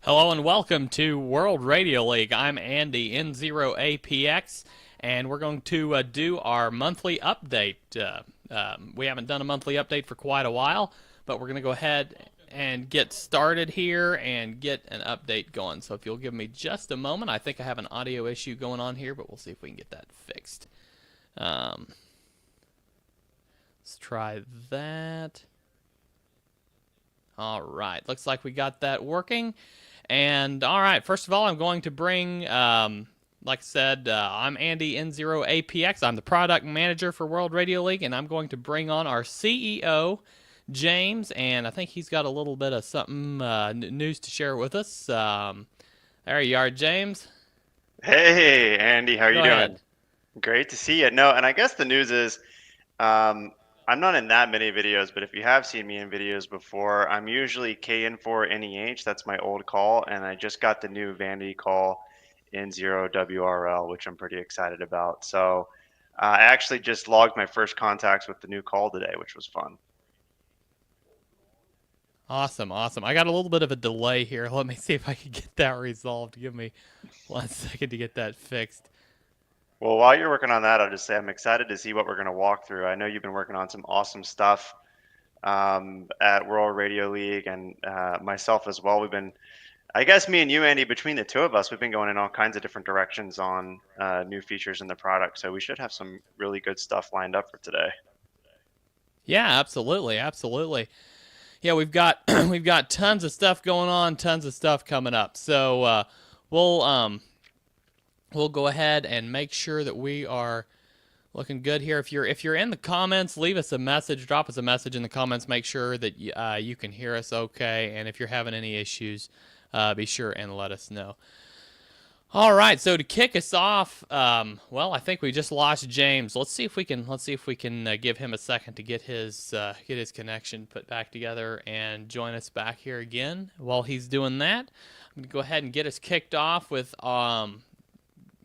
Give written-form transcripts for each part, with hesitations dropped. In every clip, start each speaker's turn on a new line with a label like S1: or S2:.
S1: Hello and welcome to World Radio League. I'm Andy N0APX, and we're going to do our monthly update. We haven't done a monthly update for quite a while, but we're going to go ahead and get started here and get an update going. So if you'll give me just a moment, I think I have an audio issue going on here, but we'll see if we can get that fixed. Let's try that. All right, looks like we got that working. And all right, first of all, I'm going to bring, like I said, I'm Andy N0APX. I'm the product manager for World Radio League, and I'm going to bring on our CEO, James, and I think he's got a little bit of something news to share with us. There you are, James.
S2: Hey, Andy, how are you
S1: Go ahead.
S2: doing? Great to see you. No, and I guess the news is um, I'm not in that many videos, but if you have seen me in videos before, I'm usually KN4NEH. That's my old call, and I just got the new Vandy call in 0WRL, which I'm pretty excited about. So I actually just logged my first contacts with the new call today, which was fun.
S1: Awesome, awesome. I got a little bit of a delay here. Let me see if I can get that resolved. Give me 1 second to get that fixed.
S2: Well, while you're working on that, I'll just say I'm excited to see what we're going to walk through. I know you've been working on some awesome stuff at World Radio League and myself as well. I guess me and you, Andy, between the two of us, we've been going in all kinds of different directions on new features in the product. So we should have some really good stuff lined up for today.
S1: Yeah, absolutely, absolutely. Yeah, we've got we've got tons of stuff going on, tons of stuff coming up. So we'll we'll go ahead and make sure that we are looking good here. If you're in the comments, leave us a message, drop us a message in the comments. Make sure that you can hear us okay, and if you're having any issues, be sure and let us know. All right, so to kick us off, well, I think we just lost James. Let's see if we can give him a second to get his connection put back together and join us back here again. While he's doing that, I'm gonna go ahead and get us kicked off with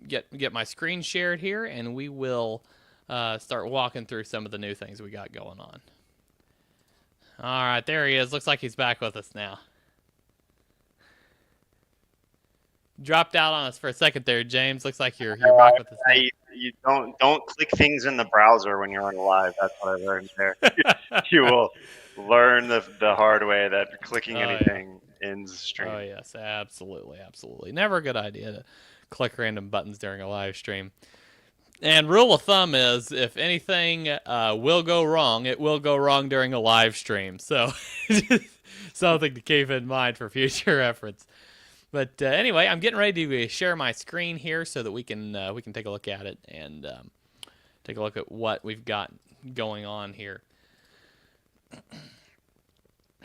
S1: get my screen shared here, and we will start walking through some of the new things we got going on. All right, there he is. Looks like he's back with us now. Dropped out on us for a second there, James. Looks like you're back with us now.
S2: You don't click things in the browser when you're on live. That's what I learned there. You will learn the hard way that clicking
S1: Oh yeah.
S2: anything ends the
S1: Oh
S2: stream.
S1: yes, absolutely, absolutely. Never a good idea to click random buttons during a live stream. And rule of thumb is, if anything will go wrong, it will go wrong during a live stream. So, something to keep in mind for future reference. But anyway, I'm getting ready to share my screen here so that we can take a look at it and take a look at what we've got going on here.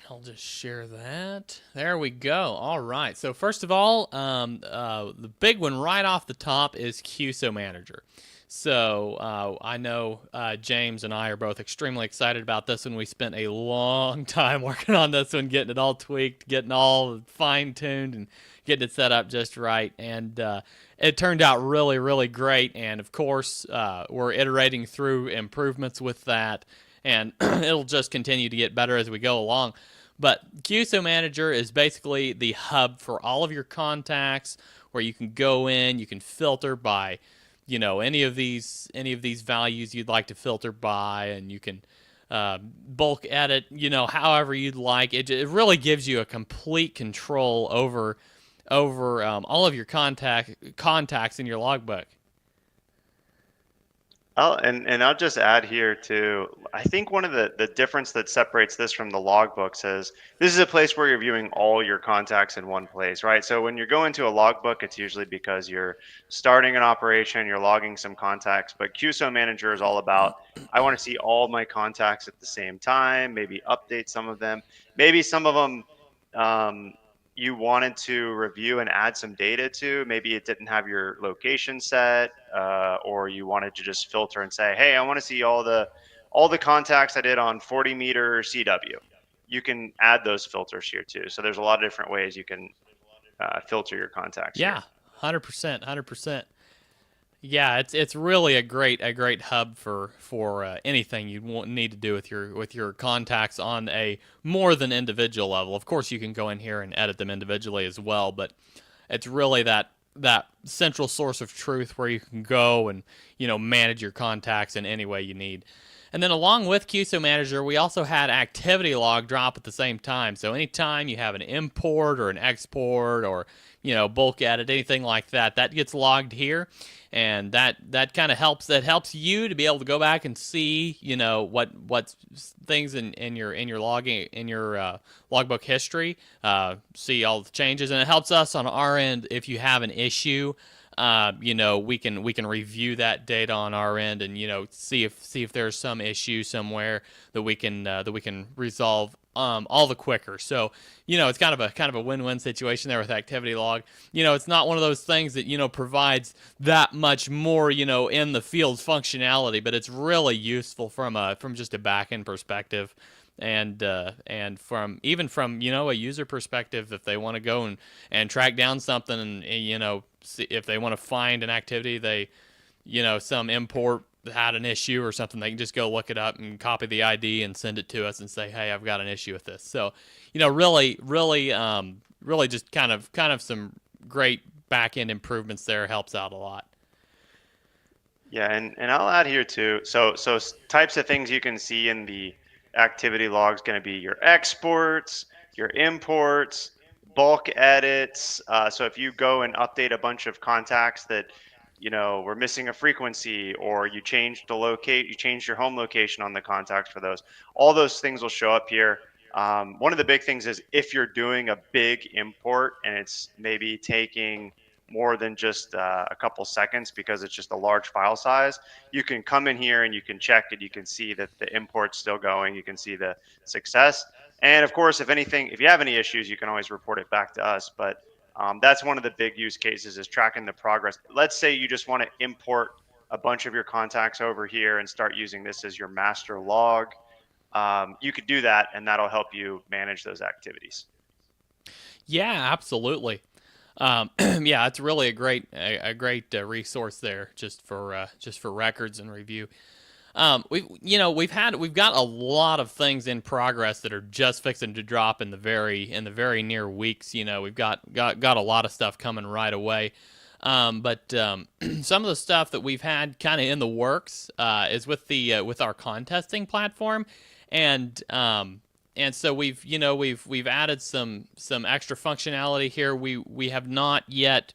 S1: I'll just share that. There we go. All right. So first of all, the big one right off the top is QSO Manager. So I know James and I are both extremely excited about this one. We spent a long time working on this one, getting it all tweaked, getting all fine-tuned, and getting it set up just right. And it turned out really, really great. And of course, we're iterating through improvements with that, and it'll just continue to get better as we go along. But QSO Manager is basically the hub for all of your contacts, where you can go in, you can filter by, any of these values you'd like to filter by, and you can bulk edit, however you'd like. It really gives you a complete control over all of your contacts in your logbook.
S2: And I'll just add here too. I think one of the difference that separates this from the logbooks is this is a place where you're viewing all your contacts in one place, right? So when you're going to a logbook, it's usually because you're starting an operation, you're logging some contacts. But QSO Manager is all about, I want to see all my contacts at the same time, maybe update some of them, maybe some of them um, you wanted to review and add some data to. Maybe it didn't have your location set, or you wanted to just filter and say, "Hey, I want to see all the contacts I did on 40 meter CW." You can add those filters here too. So there's a lot of different ways you can filter your contacts
S1: Yeah,
S2: here.
S1: 100%, 100%. Yeah, it's really a great hub for anything you need to do with your contacts on a more than individual level. Of course, you can go in here and edit them individually as well, but it's really that central source of truth where you can go and manage your contacts in any way you need. And then along with QSO Manager, we also had Activity Log drop at the same time. So anytime you have an import or an export or bulk edit, anything like that, that gets logged here, and that kind of helps. That helps you to be able to go back and see what things in your logging in your logbook history, see all the changes, and it helps us on our end if you have an issue. We can review that data on our end and see if there's some issue somewhere that we can resolve all the quicker. So it's kind of a win-win situation there with Activity Log. It's not one of those things that provides that much more in the field functionality, but it's really useful from just a back-end perspective. And from a user perspective, if they want to go and track down something, and see if they want to find an activity, some import had an issue or something, they can just go look it up and copy the ID and send it to us and say, hey, I've got an issue with this. So really just kind of some great back end improvements there, helps out a lot.
S2: Yeah, and I'll add here too. So types of things you can see in the activity log is going to be your exports, your imports, bulk edits. So if you go and update a bunch of contacts that we're missing a frequency, or you changed you changed your home location on the contacts for those, all those things will show up here. One of the big things is if you're doing a big import and it's maybe taking more than just a couple seconds because it's just a large file size, you can come in here and you can check it. You can see that the import's still going. You can see the success. And of course, if you have any issues, you can always report it back to us. But that's one of the big use cases, is tracking the progress. Let's say you just want to import a bunch of your contacts over here and start using this as your master log. You could do that, and that'll help you manage those activities.
S1: Yeah, absolutely. Yeah, it's really a great resource there, just for records and review. We've got a lot of things in progress that are just fixing to drop in the very near weeks. We've got a lot of stuff coming right away. But some of the stuff that we've had kind of in the works is with our contesting platform, and so we've added some extra functionality here. We have not yet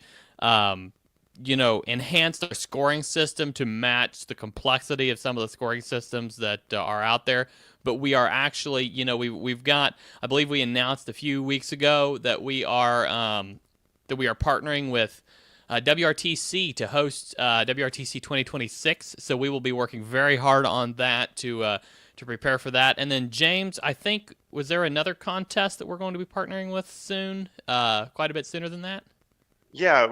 S1: enhanced our scoring system to match the complexity of some of the scoring systems that are out there. But we are actually, we've got, I believe we announced a few weeks ago that we are partnering with WRTC to host WRTC 2026. So we will be working very hard on that to prepare for that. And then James, I think, was there another contest that we're going to be partnering with soon? Quite a bit sooner than that.
S2: Yeah,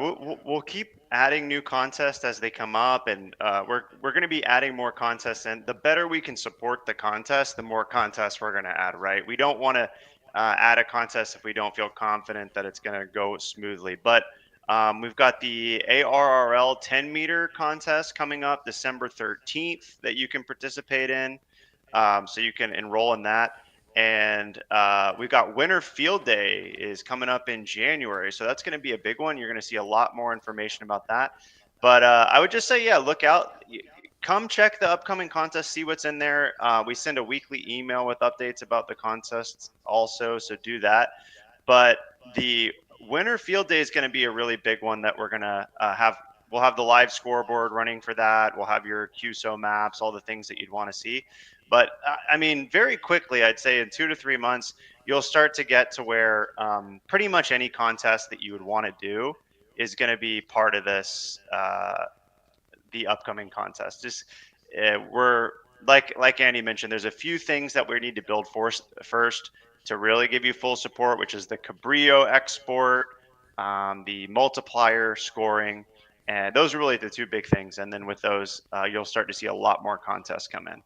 S2: we'll keep adding new contests as they come up, and we're going to be adding more contests. And the better we can support the contest, the more contests we're going to add. Right? We don't want to add a contest if we don't feel confident that it's going to go smoothly. But we've got the ARRL 10 meter contest coming up December 13th that you can participate in. So you can enroll in that. And we've got Winter Field Day is coming up in January. So that's going to be a big one. You're going to see a lot more information about that. But I would just say, yeah, look out. Come check the upcoming contest, see what's in there. We send a weekly email with updates about the contests also, so do that. But the Winter Field Day is going to be a really big one that we're going to have. We'll have the live scoreboard running for that. We'll have your QSO maps, all the things that you'd want to see. But I mean, very quickly, I'd say in 2 to 3 months, you'll start to get to where pretty much any contest that you would want to do is going to be part of this, the upcoming contest. Just we're like Andy mentioned, there's a few things that we need to build for first to really give you full support, which is the Cabrillo export, the multiplier scoring, and those are really the two big things. And then with those, you'll start to see a lot more contests come in.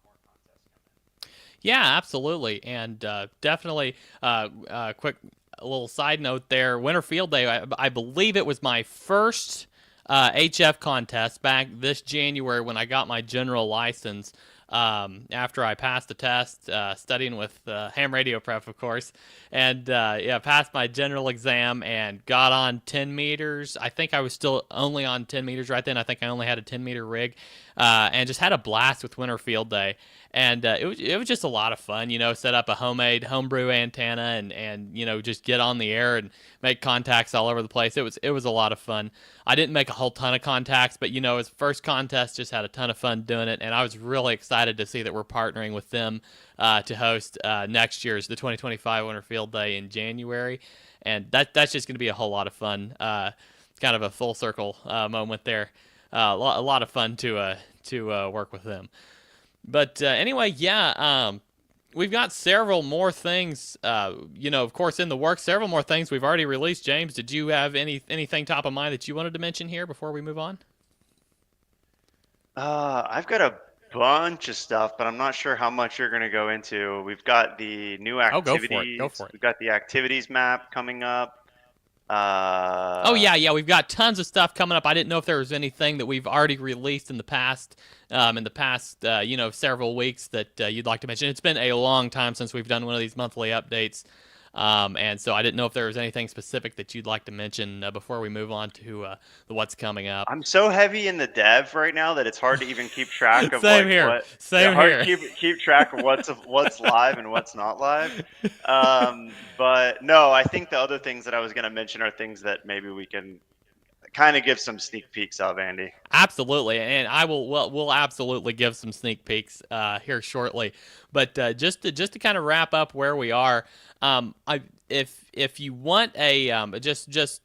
S1: Yeah, absolutely, and definitely. Quick little side note there: Winter Field Day. I believe it was my first HF contest back this January when I got my general license. After I passed the test, studying with ham radio prep, of course, and yeah, passed my general exam and got on 10 meters. I think I was still only on 10 meters right then. I think I only had a 10-meter rig, and just had a blast with Winter Field Day. And it was just a lot of fun, set up a homebrew antenna and just get on the air and make contacts all over the place. It was a lot of fun. I didn't make a whole ton of contacts, but his first contest, just had a ton of fun doing it, and I was really excited to see that we're partnering with them to host next year's the 2025 Winter Field Day in January, and that's just going to be a whole lot of fun. Kind of a full circle moment there. A lot of fun to work with them. But anyway, yeah, we've got several more things, of course, in the works. Several more things we've already released. James, did you have anything top of mind that you wanted to mention here before we move on?
S2: I've got a bunch of stuff, but I'm not sure how much you're going to go into. We've got the new
S1: Oh, go for it. Go
S2: activities.
S1: for it.
S2: We've got the activities map coming up.
S1: Oh yeah, we've got tons of stuff coming up. I didn't know if there was anything that we've already released in the past, several weeks that you'd like to mention. It's been a long time since we've done one of these monthly updates, and so I didn't know if there was anything specific that you'd like to mention before we move on to the what's coming up.
S2: I'm so heavy in the dev right now that it's hard to even keep track of
S1: Same here. Same
S2: hard
S1: here.
S2: to keep track of what's live and what's not live. But no, I think the other things that I was going to mention are things that maybe we can kind of give some sneak peeks of, Andy.
S1: Absolutely, and we'll absolutely give some sneak peeks here shortly. But just to kind of wrap up where we are, if you want a just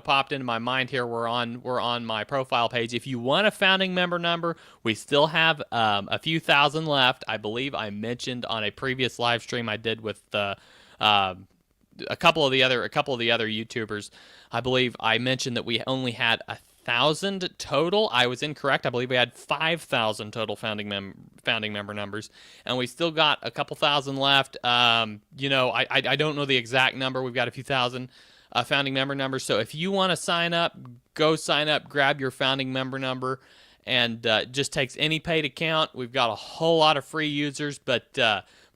S1: popped into my mind here. We're on my profile page. If you want a founding member number, we still have a few thousand left. I believe I mentioned on a previous live stream I did with a couple of the other YouTubers. I believe I mentioned that we only had 1,000 total. I was incorrect. I believe we had 5,000 total founding member numbers, and we still got a couple thousand left. I don't know the exact number. We've got a few thousand founding member numbers. So if you want to sign up, go sign up. Grab your founding member number, and it just takes any paid account. We've got a whole lot of free users, but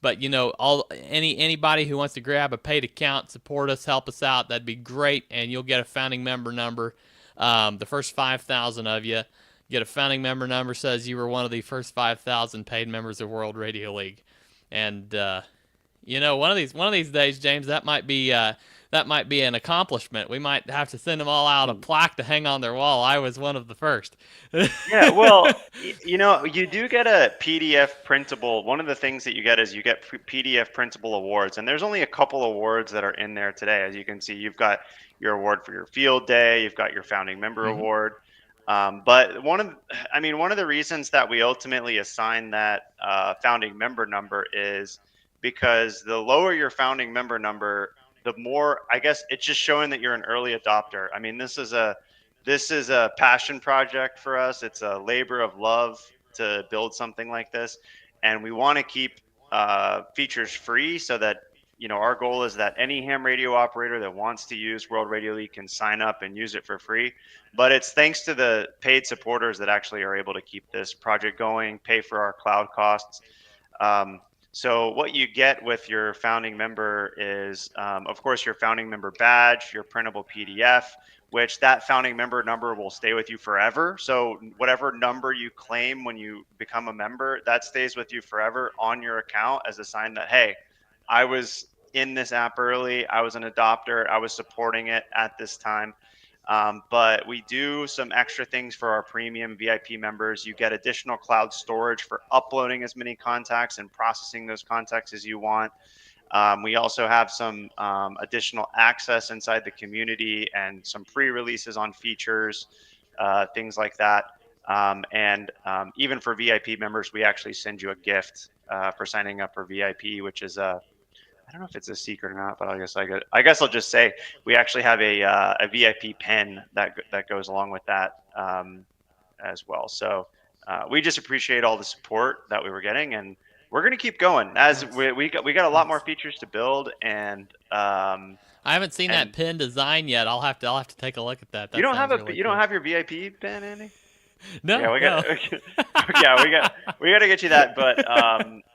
S1: anybody who wants to grab a paid account, support us, help us out, that'd be great, and you'll get a founding member number. The first 5,000 of you get a founding member number, says you were one of the first 5,000 paid members of World Radio League, and one of these days, James, that might be an accomplishment. We might have to send them all out a plaque to hang on their wall. I was one of the first.
S2: Yeah, well, you do get a PDF printable. One of the things that you get is you get PDF printable awards, and there's only a couple awards that are in there today. As you can see, you've got your award for your field day, you've got your founding member award. But one of the reasons that we ultimately assign that founding member number is because the lower your founding member number, the more, I guess, it's just showing that you're an early adopter. I mean, this is a passion project for us. It's a labor of love to build something like this, and we want to keep features free so that our goal is that any ham radio operator that wants to use World Radio League can sign up and use it for free. But it's thanks to the paid supporters that actually are able to keep this project going, pay for our cloud costs. So what you get with your founding member is, of course, your founding member badge, your printable PDF, which that founding member number will stay with you forever. So whatever number you claim when you become a member, that stays with you forever on your account as a sign that, hey, I was in this app early, I was an adopter, I was supporting it at this time. But we do some extra things for our premium VIP members. You get additional cloud storage for uploading as many contacts and processing those contacts as you want. We also have some additional access inside the community and some pre-releases on features, things like that. And even for VIP members, we actually send you a gift for signing up for VIP, which is I don't know if it's a secret or not, but I guess I'll just say we actually have a VIP pen that goes along with that as well. So we just appreciate all the support that we were getting, and we're going to keep going as we got a lot more features to build, and
S1: I haven't seen that
S2: And
S1: pin design yet. I'll have to take a look at that. That sounds really
S2: you don't
S1: cool.
S2: have your VIP pin, Andy? Yeah,
S1: No,
S2: we got
S1: no.
S2: yeah, we got to get you that. But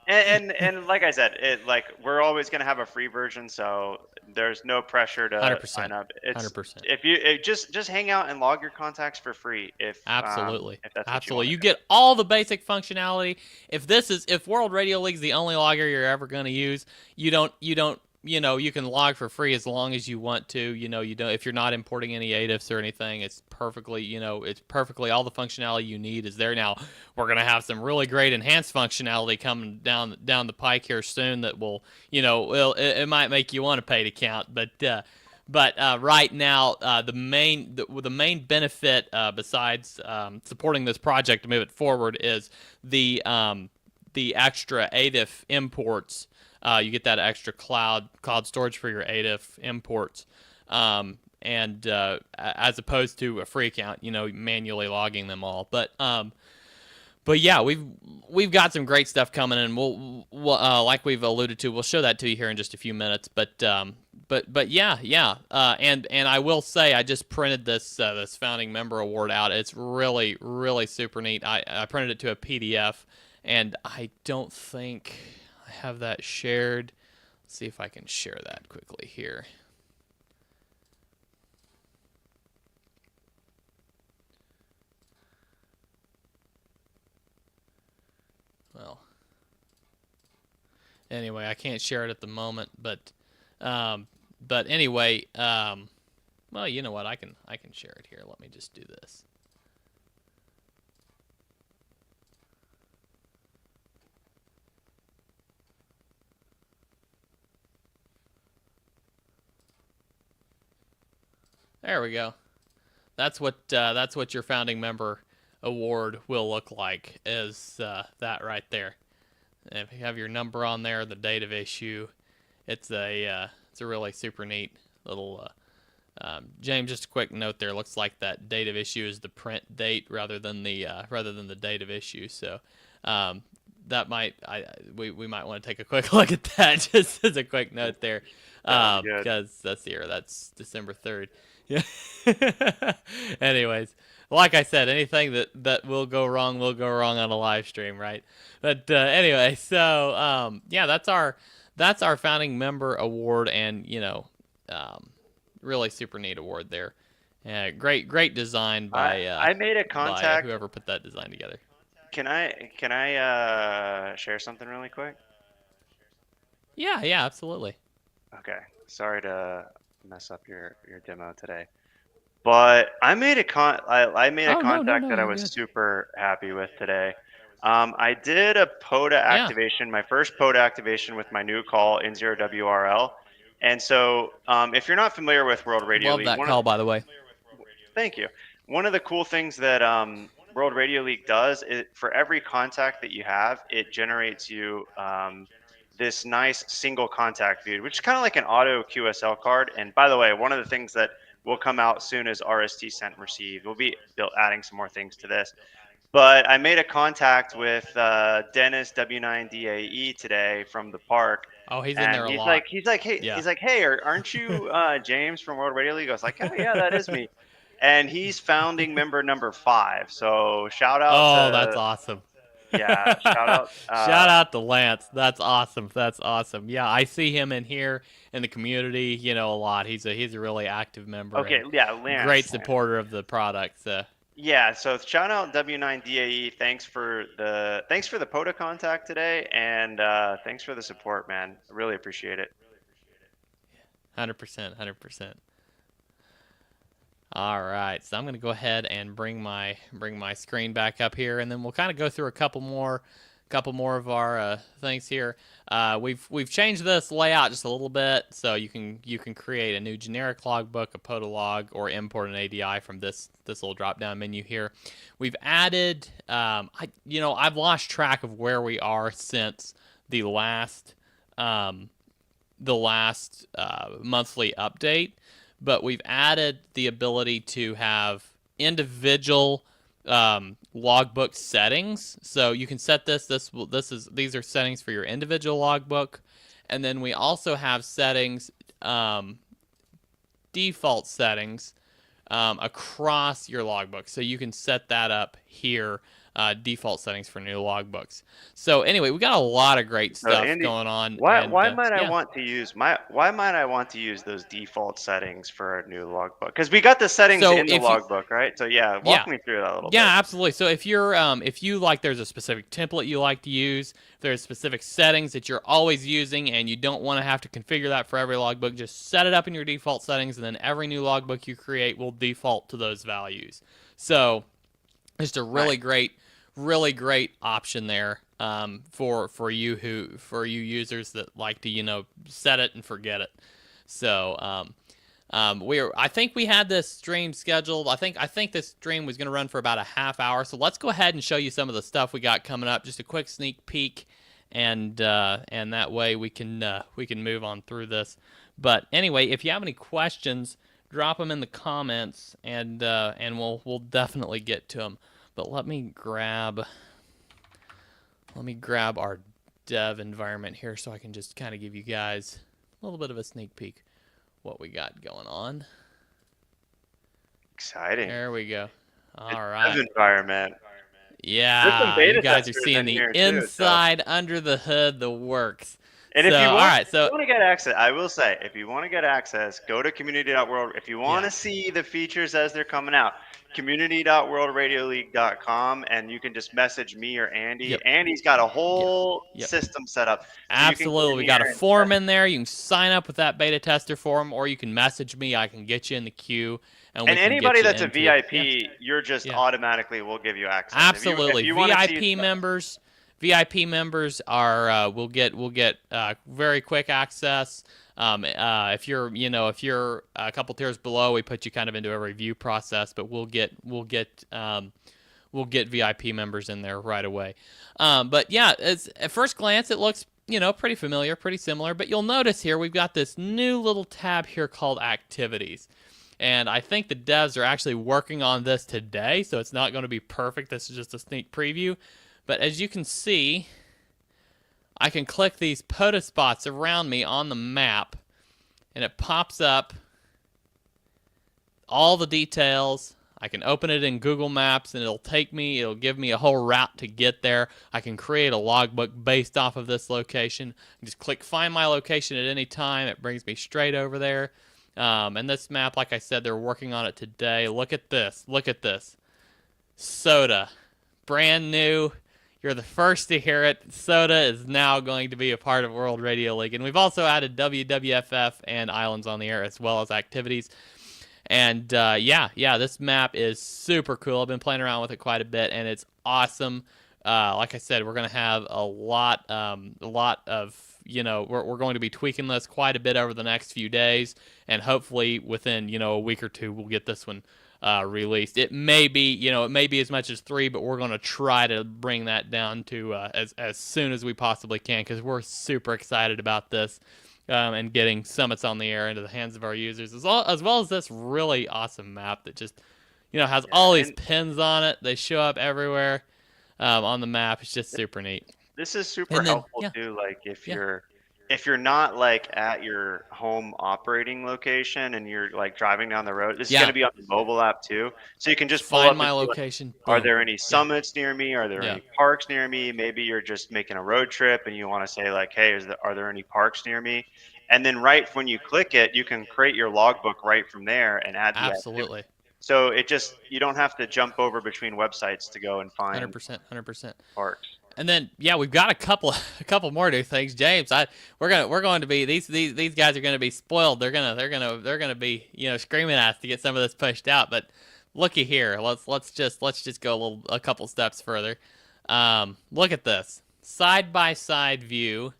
S2: and like I said, it like we're always gonna have a free version, so there's no pressure to sign
S1: 100%.
S2: up. It's
S1: 100%.
S2: if you just hang out and log your contacts for free
S1: Absolutely.
S2: if that's what you
S1: Absolutely.
S2: want to
S1: You
S2: do.
S1: get all the basic functionality. If World Radio League's the only logger you're ever going to use, you can log for free as long as you want to. You don't if you're not importing any ADIFs or anything, it's perfectly all the functionality you need is there now. We're going to have some really great enhanced functionality coming down the pike here soon that will, it might make you want to pay to count, but right now, the main benefit besides supporting this project to move it forward is the extra ADIF imports. You get that extra cloud storage for your ADIF imports, and as opposed to a free account, manually logging them all. But yeah, we've got some great stuff coming, and we'll like we've alluded to, we'll show that to you here in just a few minutes. But yeah. And I will say, I just printed this founding member award out. It's really really super neat. I printed it to a PDF, and I don't think I have that shared. Let's see if I can share that quickly here. Well, anyway, I can't share it at the moment, but anyway, well, you know what? I can share it here. Let me just do this. There we go. That's what your founding member award will look like. Is that right there? And if you have your number on there, the date of issue, it's a really super neat little. James, just a quick note there. Looks like that date of issue is the print date rather than the date of issue. So that we might want to take a quick look at that just as a quick note there,
S2: Sounds good.
S1: because that's December 3rd. Yeah. Anyways, like I said, anything that will go wrong on a live stream, right? But anyway, so yeah, that's our founding member award, and really super neat award there. Great design
S2: I made a
S1: by
S2: contact.
S1: whoever put that design together.
S2: Can I share something really quick?
S1: Yeah, absolutely.
S2: Okay. Sorry to mess up your demo today. But I made a
S1: Oh,
S2: contact
S1: no,
S2: that I
S1: you're
S2: was
S1: good.
S2: super happy with today. I did a POTA
S1: Yeah,
S2: activation, my first POTA activation with my new call N0WRL. And so, if you're not familiar with World Radio
S1: love
S2: League,
S1: that call, by the way.
S2: thank you. One of the cool things that World Radio League does is for every contact that you have, it generates you this nice single contact view, which is kind of like an auto QSL card. And by the way, one of the things that will come out soon is RST sent and received. We'll be adding some more things to this. But I made a contact with Dennis W9DAE today from the park,
S1: Oh, he's in
S2: and
S1: there a lot. Yeah.
S2: he's like, hey, aren't you James from World Radio League? I was like, oh yeah, that is me. And he's founding member number 5. So shout out
S1: Oh, that's
S2: to
S1: awesome.
S2: yeah, shout out.
S1: Shout out to Lance. That's awesome. That's awesome. Yeah, I see him in here in the community, a lot. He's a really active member
S2: Okay,
S1: and
S2: yeah,
S1: great
S2: Lance.
S1: supporter of the product. So
S2: Yeah, so shout out W9DAE. Thanks for the POTA contact today, and thanks for the support, man. I really appreciate it.
S1: 100%, 100%. All right, so I'm gonna go ahead and bring my screen back up here, and then we'll kind of go through a couple more of our things here. We've changed this layout just a little bit, so you can create a new generic logbook, a POTA log, or import an ADI from this little drop down menu here. We've added, I've lost track of where we are since the last monthly update, but we've added the ability to have individual logbook settings. So you can set these are settings for your individual logbook, and then we also have settings default settings across your logbook. So you can set that up here, default settings for new logbooks. So anyway, we got a lot of great
S2: So
S1: stuff
S2: Andy,
S1: going on.
S2: why
S1: And
S2: why might I
S1: yeah.
S2: want to use those default settings for a new logbook? Because we got the settings
S1: So
S2: in the
S1: if you,
S2: logbook, right? So yeah,
S1: yeah,
S2: walk me through that a little bit.
S1: yeah, absolutely. So if you like, there's a specific template you like to use, there's specific settings that you're always using, and you don't want to have to configure that for every logbook, just set it up in your default settings, and then every new logbook you create will default to those values. So just a
S2: Nice.
S1: really great option there, for you users that like to set it and forget it. So I think we had this stream scheduled. I think this stream was going to run for about a half hour. So let's go ahead and show you some of the stuff we got coming up. Just a quick sneak peek, and that way we can move on through this. But anyway, if you have any questions, drop them in the comments, and we'll definitely get to them. But let me grab our dev environment here so I can just kind of give you guys a little bit of a sneak peek what we got going on.
S2: Exciting.
S1: There we go. All
S2: It's
S1: right.
S2: dev environment. There's some
S1: Yeah,
S2: beta
S1: you guys are
S2: testers
S1: seeing
S2: in
S1: the
S2: here too. So,
S1: inside, under the hood, the works.
S2: and
S1: So, all right.
S2: if you
S1: So,
S2: want to get access, I will say, if you want to get access, go to community.world. If you want
S1: yeah,
S2: to see the features as they're coming out, community.worldradioleague.com, and you can just message me or Andy.
S1: yep,
S2: Andy's got a
S1: yep,
S2: whole
S1: yep.
S2: system set up, so you can get
S1: Absolutely.
S2: in
S1: We got a
S2: here and
S1: form in there. You can sign up with that beta tester form, or you can message me. I can get you in the queue, and we
S2: and
S1: can
S2: anybody
S1: get you
S2: that's a
S1: into it. Yeah,
S2: VIP, you're just
S1: yeah.
S2: automatically will give you access. If
S1: Absolutely.
S2: you want to see
S1: VIP members are will get very quick access. If you're a couple tiers below, we put you kind of into a review process, but we'll get VIP members in there right away. But yeah, at first glance it looks pretty familiar, pretty similar. But you'll notice here we've got this new little tab here called Activities. And I think the devs are actually working on this today, so it's not going to be perfect. This is just a sneak preview. But as you can see, I can click these POTA spots around me on the map, and it pops up all the details. I can open it in Google Maps, and it'll give me a whole route to get there. I can create a logbook based off of this location. I just click Find My Location at any time. It brings me straight over there. And this map, like I said, they're working on it today. Look at this. Look at this. Soda. Brand new. You're the first to hear it. Soda is now going to be a part of World Radio League. And we've also added WWFF and Islands on the Air as well as Activities. And this map is super cool. I've been playing around with it quite a bit, and it's awesome. Like I said, we're going to have a lot of we're going to be tweaking this quite a bit over the next few days, and hopefully within a week or two we'll get this one released. It may be as much as 3, but we're going to try to bring that down to as soon as we possibly can, because we're super excited about this, and getting Summits on the Air into the hands of our users, as well as this really awesome map that just has all these pins on it. They show up everywhere on the map. It's just super neat.
S2: This is super helpful too. Like if you're not like at your home operating location and you're like driving down the road, this is going to be on the mobile app too. So you can just pull
S1: Find
S2: up
S1: My
S2: and see,
S1: Location.
S2: like, are there any summits near me? Are there any parks near me? Maybe you're just making a road trip and you want to say like, hey, are there any parks near me? And then right when you click it, you can create your logbook right from there and add the
S1: Absolutely.
S2: So you don't have to jump over between websites to go and find
S1: 100%.
S2: parks.
S1: And then we've got a couple more new things, James. We're going to be these guys are going to be spoiled. They're going to be screaming at us to get some of this pushed out. But looky here, let's just go a couple steps further. Look at this side by side view.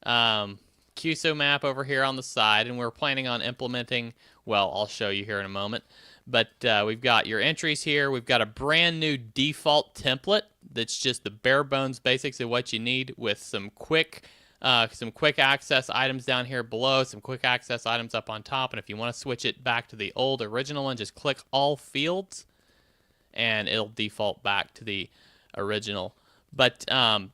S1: QSO map over here on the side, and we're planning on implementing. Well, I'll show you here in a moment. But we've got your entries here. We've got a brand new default template that's just the bare bones basics of what you need, with some quick access items down here below, some quick access items up on top. And if you want to switch it back to the old original one, just click all fields, and it'll default back to the original But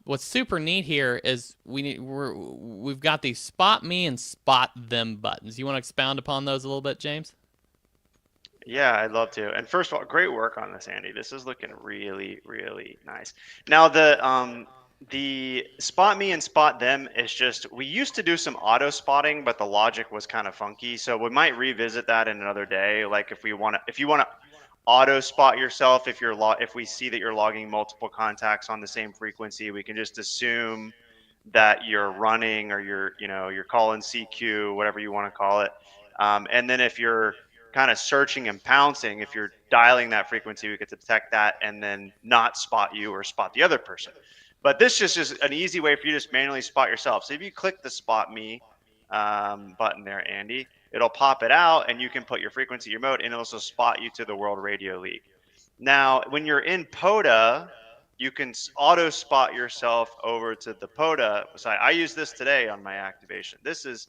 S1: what's super neat here is we've got these spot me and spot them buttons. You want to expound upon those a little bit, James?
S2: Yeah, I'd love to. And first of all, great work on this, Andy. This is looking really, really nice. Now the spot me and spot them is just we used to do some auto spotting, but the logic was kind of funky. So we might revisit that in another day. Like if you want to auto spot yourself, if we see that you're logging multiple contacts on the same frequency, we can just assume that you're running or you're calling CQ, whatever you want to call it. And then if you're kind of searching and pouncing, if you're dialing that frequency, we get to detect that and then not spot you or spot the other person. But this is just an easy way for you to just manually spot yourself. So if you click the spot me button there, Andy, it'll pop it out and you can put your frequency, your mode, and it'll also spot you to the World Radio League. Now, when you're in POTA, you can auto spot yourself over to the POTA side. I use this today on my activation. This is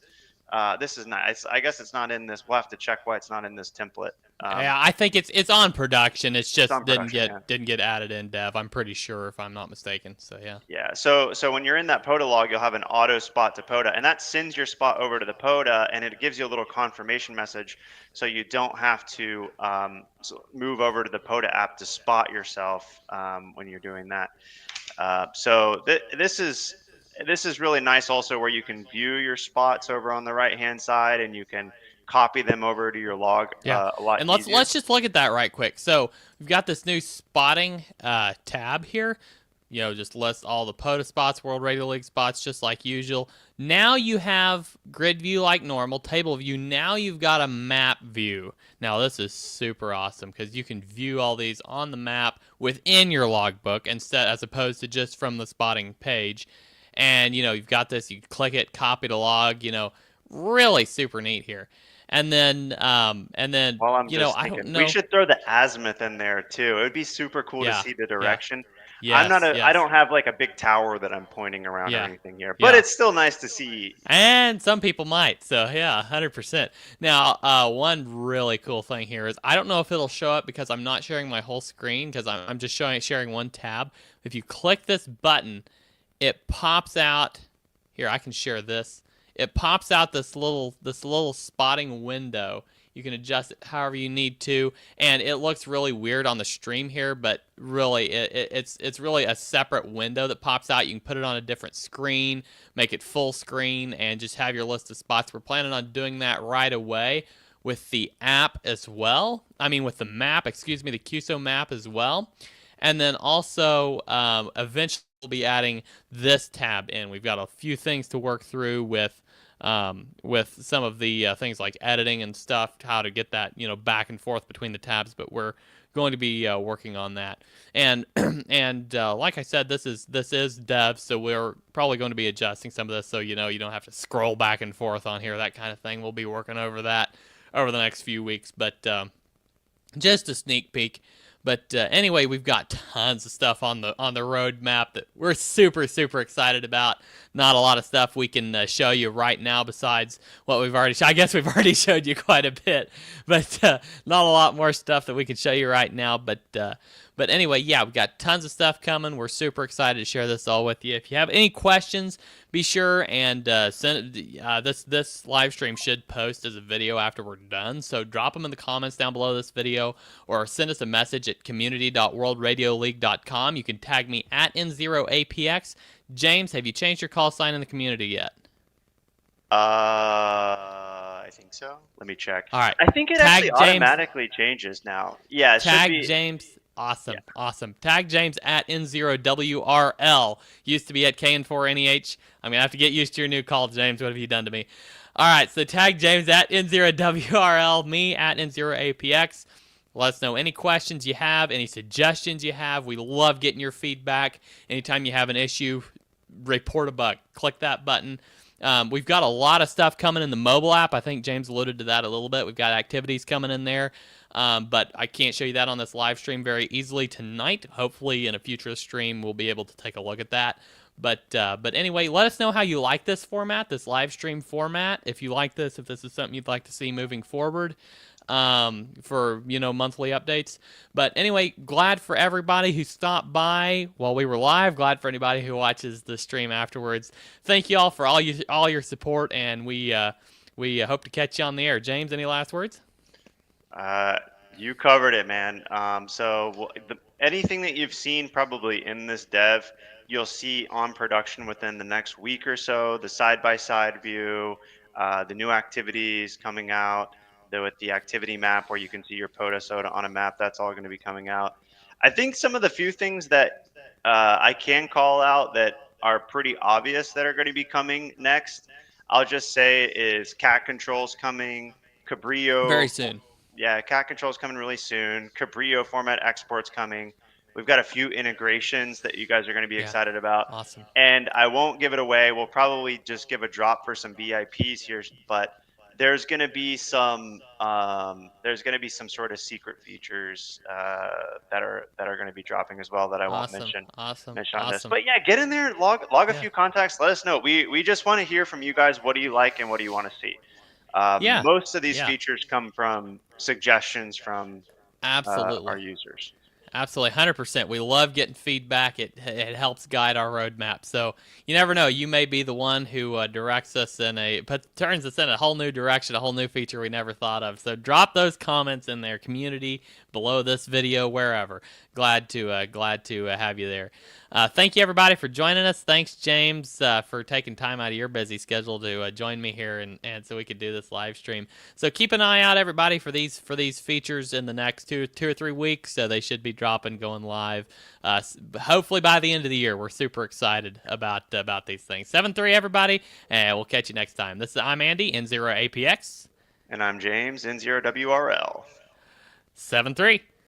S2: nice. I guess it's not in this. We'll have to check why it's not in this template.
S1: Yeah, I think it's on production. It's just
S2: production,
S1: didn't get added in dev. I'm pretty sure, if I'm not mistaken. So yeah.
S2: Yeah. So when you're in that POTA log, you'll have an auto spot to POTA, and that sends your spot over to the POTA, and it gives you a little confirmation message, so you don't have to move over to the POTA app to spot yourself when you're doing that. So this is really nice also, where you can view your spots over on the right hand side and you can copy them over to your log a lot
S1: and
S2: easier.
S1: let's just look at that right quick. So we've got this new spotting tab here. Just lists all the POTA spots, World Radio League spots, just like usual. Now you have grid view like normal, table view. Now you've got a map view. Now this is super awesome because you can view all these on the map within your logbook as opposed to just from the spotting page. And you've got this. You click it, copy to log. Really super neat here. And then
S2: While I'm just
S1: I
S2: thinking,
S1: don't know.
S2: we should throw the azimuth in there too. It would be super cool to see the direction.
S1: Yes,
S2: I don't have like a big tower that I'm pointing around or anything here, but it's still nice to see.
S1: And some people might. So yeah, 100%. Now, one really cool thing here is I don't know if it'll show up because I'm not sharing my whole screen because I'm just sharing one tab. If you click this button, it pops out. Here, I can share this. It pops out this little spotting window. You can adjust it however you need to, and it looks really weird on the stream here, but really it's really a separate window that pops out. You can put it on a different screen, make it full screen, and just have your list of spots. We're planning on doing that right away with the app as well. I mean, with the map, excuse me, the QSO map as well. And then also, eventually we'll be adding this tab in. We've got a few things to work through with some of the things like editing and stuff, how to get that back and forth between the tabs. But we're going to be working on that. And like I said, this is dev, so we're probably going to be adjusting some of this, so you don't have to scroll back and forth on here, that kind of thing. We'll be working over that over the next few weeks, but just a sneak peek. But anyway, we've got tons of stuff on the roadmap that we're super excited about. Not a lot of stuff we can show you right now besides what we've already. I guess we've already showed you quite a bit, but not a lot more stuff that we can show you right now. But anyway, yeah, we've got tons of stuff coming. We're super excited to share this all with you. If you have any questions, be sure and send this live stream should post as a video after we're done. So drop them in the comments down below this video, or send us a message at community.worldradioleague.com. You can tag me at N0APX. James, have you changed your call sign in the community yet?
S2: I think so. Let me check.
S1: All right.
S2: I think it actually automatically changes now. Yeah. It
S1: tag
S2: should be...
S1: James. Awesome, yeah. Awesome. Tag James at N0WRL. Used to be at KN4NEH. I'm going to have to get used to your new call, James. What have you done to me? All right, so tag James at N0WRL, me at N0APX. Let us know any questions you have, any suggestions you have. We love getting your feedback. Anytime you have an issue, report a bug. Click that button. We've got a lot of stuff coming in the mobile app. I think James alluded to that a little bit. We've got activities coming in there. But I can't show you that on this live stream very easily tonight. Hopefully in a future stream we'll be able to take a look at that. But anyway, let us know how you like this format, this live stream format. If you like this, if this is something you'd like to see moving forward. for monthly updates. But anyway, glad for everybody who stopped by while we were live. Glad for anybody who watches the stream afterwards. Thank you all for all your support, and we hope to catch you on the air. James, any last words?
S2: You covered it, man. Anything that you've seen probably in this dev, you'll see on production within the next week or so. The side-by-side view, the new activities coming out, with the activity map where you can see your POTUS on a map. That's all going to be coming out. I think some of the few things that I can call out that are pretty obvious that are going to be coming next, I'll just say is cat controls coming, Cabrillo.
S1: Very soon.
S2: Yeah, cat controls coming really soon. Cabrillo format exports coming. We've got a few integrations that you guys are going to be excited about.
S1: Awesome.
S2: And I won't give it away. We'll probably just give a drop for some VIPs here, but there's going to be some sort of secret features that are going to be dropping as well that I won't mention on this. But yeah, get in there, log a few contacts. Let us know. We just want to hear from you guys. What do you like and what do you want to see? Most of these features come from suggestions from our users.
S1: Absolutely, 100%. We love getting feedback. It helps guide our roadmap. So you never know. You may be the one who directs us turns us in a whole new direction, a whole new feature we never thought of. So drop those comments in their community below this video, wherever. Glad to have you there. Thank you everybody for joining us. Thanks James for taking time out of your busy schedule to join me here and so we could do this live stream. So keep an eye out everybody for these features in the next two or 3 weeks. So they should be dropping, going live. Hopefully by the end of the year. We're super excited about these things. 7-3 everybody, and we'll catch you next time. I'm Andy, N0APX.
S2: And I'm James, N0WRL.
S1: 7-3.